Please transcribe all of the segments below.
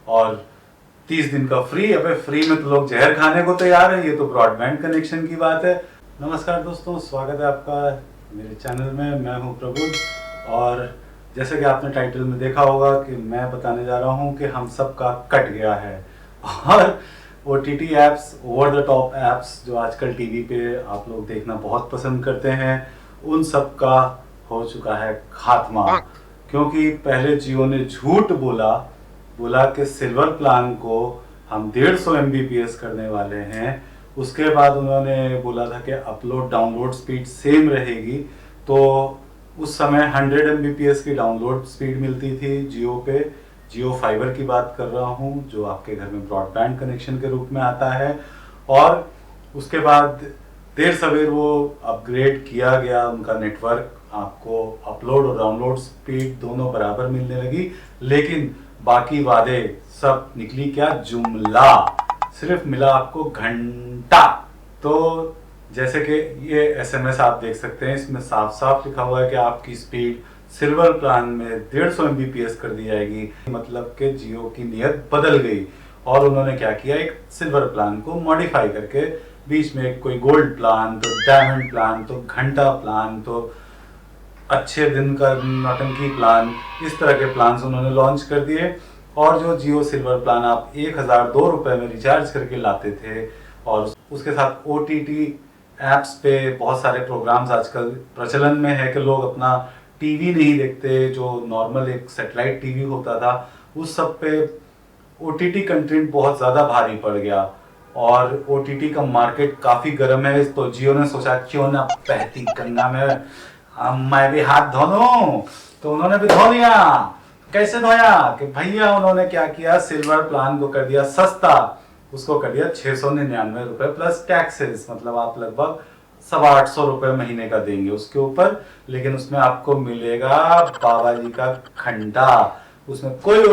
और 30 दिन का फ्री। अबे फ्री में तो लोग जहर खाने को तैयार है, ये तो ब्रॉडबैंड कनेक्शन की बात है। नमस्कार दोस्तों, स्वागत है आपका मेरे चैनल में। मैं हूं प्रबुद्ध और जैसे कि आपने टाइटल में देखा होगा कि मैं बताने जा रहा हूं कि हम सब का कट गया है और OTT apps, over the top apps जो आजकल टीवी पे आप लोग देखना बहुत पसंद करते हैं, उन सब का हो चुका है खात्मा। क्योंकि पहले जियो ने झूठ बोला कि सिल्वर प्लान को हम 150 MBPS करने वाले हैं। उसके बाद उन्होंने बोला था कि अपलोड डाउनलोड स्पीड सेम रहेगी, तो उस समय 100 MBPS की डाउनलोड स्पीड मिलती थी जियो पे। जियो फाइबर की बात कर रहा हूँ, जो आपके घर में ब्रॉडबैंड कनेक्शन के रूप में आता है। और उसके बाद देर सवेर वो अपग्रेड किया गया उनका नेटवर्क, आपको अपलोड और डाउनलोड स्पीड दोनों बराबर मिलने लगी। लेकिन बाकी वादे सब निकली क्या जुमला, सिर्फ मिला आपको घंटा। तो जैसे कि ये SMS आप देख सकते हैं, इसमें साफ साफ लिखा हुआ है कि आपकी स्पीड सिल्वर प्लान में 150 MBPS कर दी जाएगी। मतलब कि जियो की नीयत बदल गई और उन्होंने क्या किया, एक सिल्वर प्लान को मॉडिफाई करके बीच में कोई गोल्ड प्लान, तो डायमंड प्लान, तो घंटा प्लान, तो अच्छे दिन का नौटंकी प्लान, इस तरह के प्लान उन्होंने लॉन्च कर दिए। और जो जियो सिल्वर प्लान आप 1002 रुपए में रिचार्ज करके लाते थे और उसके साथ OTT ऐप्स पे बहुत सारे प्रोग्राम्स आजकल प्रचलन में है कि लोग अपना टीवी नहीं देखते, जो नॉर्मल एक सैटेलाइट टीवी होता था उस सब पे OTT कंटेंट बहुत ज़्यादा भारी पड़ गया और OTT का मार्केट काफ़ी गर्म है। तो जियो ने सोचा क्यों ना बहती गंगा में मैं भी हाथ धो लूं, तो उन्होंने भी धो लिया। कैसे धोया कि भैया उन्होंने क्या किया, सिल्वर प्लान को कर दिया सस्ता, उसको कर दिया 699 रुपए प्लस टैक्सेस। मतलब आप लगभग 850 रुपए महीने का देंगे उसके ऊपर, लेकिन उसमें आपको मिलेगा बाबा जी का घंटा। उसमें कोई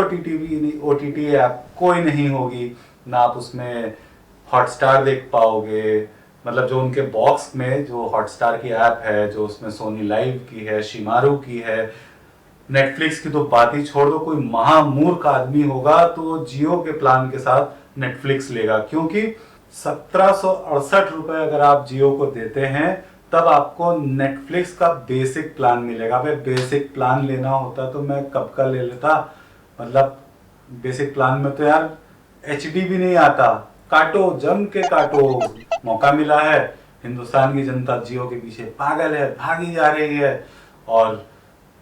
OTT ऐप कोई नहीं होगी ना, आप उसमें हॉटस्टार देख पाओगे। मतलब जो उनके बॉक्स में जो हॉटस्टार की ऐप है, जो उसमें सोनी लाइव की है, शिमारू की है, नेटफ्लिक्स की तो बात ही छोड़ दो। कोई महामूर्ख आदमी होगा तो जियो के प्लान के साथ नेटफ्लिक्स लेगा, क्योंकि 1768 रुपए अगर आप जियो को देते हैं तब आपको नेटफ्लिक्स का बेसिक प्लान मिलेगा। भाई बेसिक प्लान लेना होता तो मैं कब का ले लेता। मतलब बेसिक प्लान में तो यार HD भी नहीं आता। काटो, जम के काटो, मौका मिला है। हिंदुस्तान की जनता जियो के पीछे पागल है, भागी जा रही है और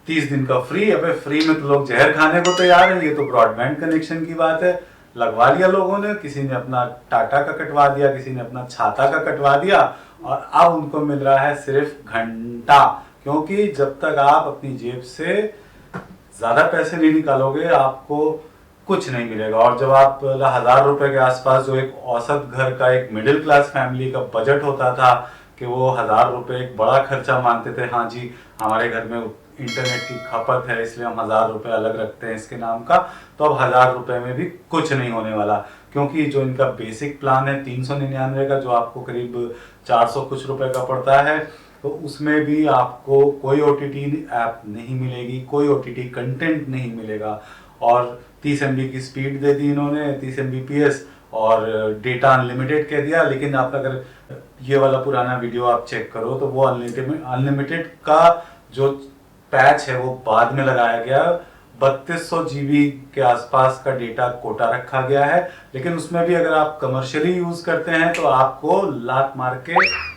30 दिन का फ्री। अबे फ्री में तो लोग जहर खाने को तैयार है, ये तो ब्रॉडबैंड कनेक्शन की बात है। लगवा लिया लोगों ने, किसी ने अपना टाटा का कटवा दिया, किसी ने अपना छाता का कटवा दिया और अब उनको मिल रहा है सिर्फ घंटा। क्योंकि जब तक आप अपनी जेब से ज्यादा पैसे नहीं निकालोगे आपको कुछ नहीं मिलेगा। और जब आप 1000 रुपए के आसपास, जो एक औसत घर का, एक मिडिल क्लास फैमिली का बजट होता था कि वो 1000 रुपए एक बड़ा खर्चा मानते थे, हाँ जी हमारे घर में इंटरनेट की खपत है इसलिए हम 1000 रुपए अलग रखते हैं इसके नाम का, तो अब 1000 रुपए में भी कुछ नहीं होने वाला। क्योंकि जो इनका बेसिक प्लान है 399 का, जो आपको करीब 400 कुछ रुपए का पड़ता है, तो उसमें भी आपको कोई OTT ऐप नहीं मिलेगी, कोई OTT कंटेंट नहीं मिलेगा। और 30 MB की स्पीड दे दी इन्होंने, 30 MBPS, और डेटा अनलिमिटेड कह दिया। लेकिन आप अगर ये वाला पुराना वीडियो आप चेक करो तो वो अनलिमिटेड का जो पैच है वो बाद में लगाया गया। 3200 GB के आसपास का डेटा कोटा रखा गया है, लेकिन उसमें भी अगर आप कमर्शियली यूज करते हैं तो आपको लात मार के,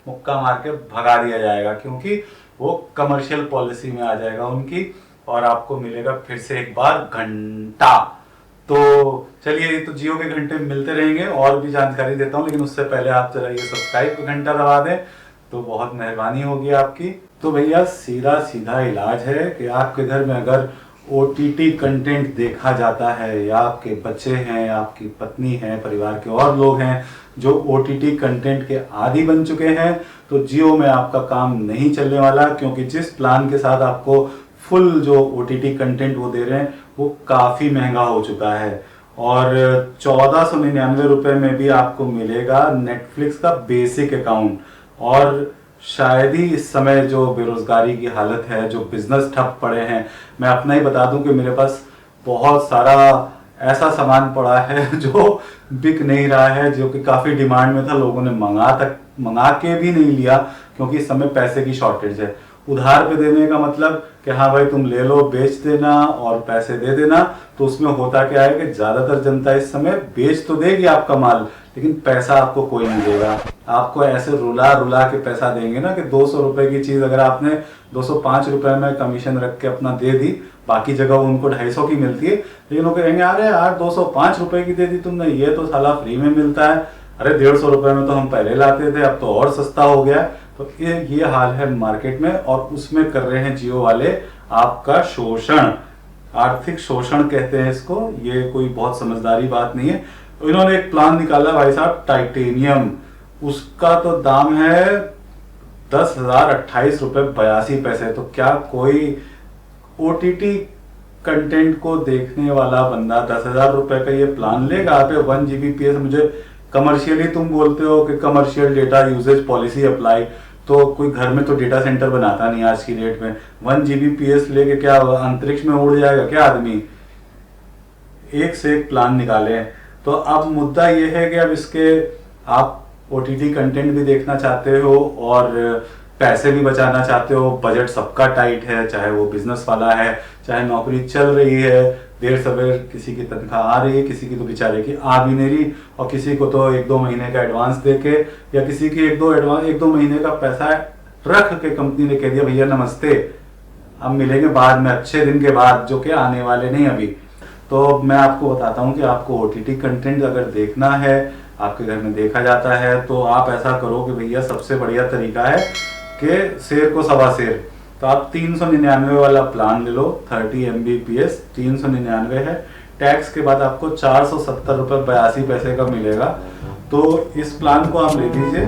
मुक्का मार के भगा दिया जाएगा, क्योंकि वो कमर्शियल पॉलिसी में आ जाएगा उनकी और आपको मिलेगा फिर से एक बार घंटा। तो चलिए, ये तो जियो के घंटे मिलते रहेंगे, और भी जानकारी देता हूँ, लेकिन उससे पहले आप जरा ये सब्सक्राइब का घंटा दबा दें तो बहुत मेहरबानी होगी आपकी। तो भैया सीधा सीधा इलाज है कि आपके घर में अगर OTT कंटेंट देखा जाता है, या आपके बच्चे हैं, या आपकी पत्नी है, परिवार के और लोग हैं जो OTT कंटेंट के आदी बन चुके हैं, तो जियो में आपका काम नहीं चलने वाला। क्योंकि जिस प्लान के साथ आपको फुल जो OTT कंटेंट वो दे रहे हैं वो काफ़ी महंगा हो चुका है। और 1499 रुपए में भी आपको मिलेगा नेटफ्लिक्स का बेसिक अकाउंट। और शायद ही इस समय जो बेरोजगारी की हालत है, जो बिजनेस ठप पड़े हैं, मैं अपना ही बता दूं कि मेरे पास बहुत सारा ऐसा सामान पड़ा है जो बिक नहीं रहा है, जो कि काफ़ी डिमांड में था, लोगों ने मंगा के भी नहीं लिया, क्योंकि इस समय पैसे की शॉर्टेज है। उधार पे देने का मतलब कि हाँ भाई तुम ले लो, बेच देना और पैसे दे देना। तो उसमें होता क्या है कि ज़्यादातर जनता इस समय बेच तो देगी आपका माल, लेकिन पैसा आपको कोई नहीं देगा। आपको ऐसे रुला रुला के पैसा देंगे ना कि 200 रुपए की चीज़ अगर आपने 205 रुपए में कमीशन रख के अपना दे दी, बाकी जगह उनको 250 की मिलती है, लेकिन वो कहेंगे अरे यार 205 रुपए की दे दी तुमने, ये तो साला फ्री में मिलता है, अरे 150 रुपए में तो हम पहले लाते थे, अब तो और सस्ता हो गया। तो ये हाल है मार्केट में, और उसमें कर रहे हैं जियो वाले आपका शोषण, आर्थिक शोषण कहते हैं इसको। ये कोई बहुत समझदारी बात नहीं है। तो इन्होंने एक प्लान निकाला भाई साहब, टाइटेनियम, उसका तो दाम है 10,028 रुपए 82 पैसे। तो क्या कोई ओटीटी कंटेंट को देखने वाला बंदा 10,000 रुपए का ये प्लान लेगा? आप 1 Gbps, मुझे कमर्शियली तुम बोलते हो कि commercial data usage policy apply, तो कोई घर में तो डेटा सेंटर बनाता नहीं आज की डेट में। 1 Gbps लेके क्या अंतरिक्ष में उड़ जाएगा क्या आदमी? एक से एक प्लान निकाले। तो अब मुद्दा ये है कि अब इसके आप ओटीटी कंटेंट भी देखना चाहते हो और पैसे भी बचाना चाहते हो। बजट सबका टाइट है, चाहे वो बिजनेस वाला है, चाहे नौकरी चल रही है, देर सवेर किसी की तनख्वाह आ रही है, किसी की तो बेचारे की आ भी नहीं रही, और किसी को तो 1-2 महीने का एडवांस देके, या किसी की 1-2 महीने का पैसा रख के कंपनी ने कह दिया भैया नमस्ते, हम मिलेंगे बाद में, अच्छे दिन के बाद, जो कि आने वाले नहीं अभी। तो मैं आपको बताता हूँ कि आपको ओटीटी कंटेंट अगर देखना है, आपके घर में देखा जाता है, तो आप ऐसा करो कि भैया सबसे बढ़िया तरीका है कि शेर को सवा शेर। तो आप 399 वाला प्लान ले लो, 30 Mbps 399 है। टैक्स के बाद आपको 470 रुपये 82 पैसे का मिलेगा। तो इस प्लान को आप ले लीजिए।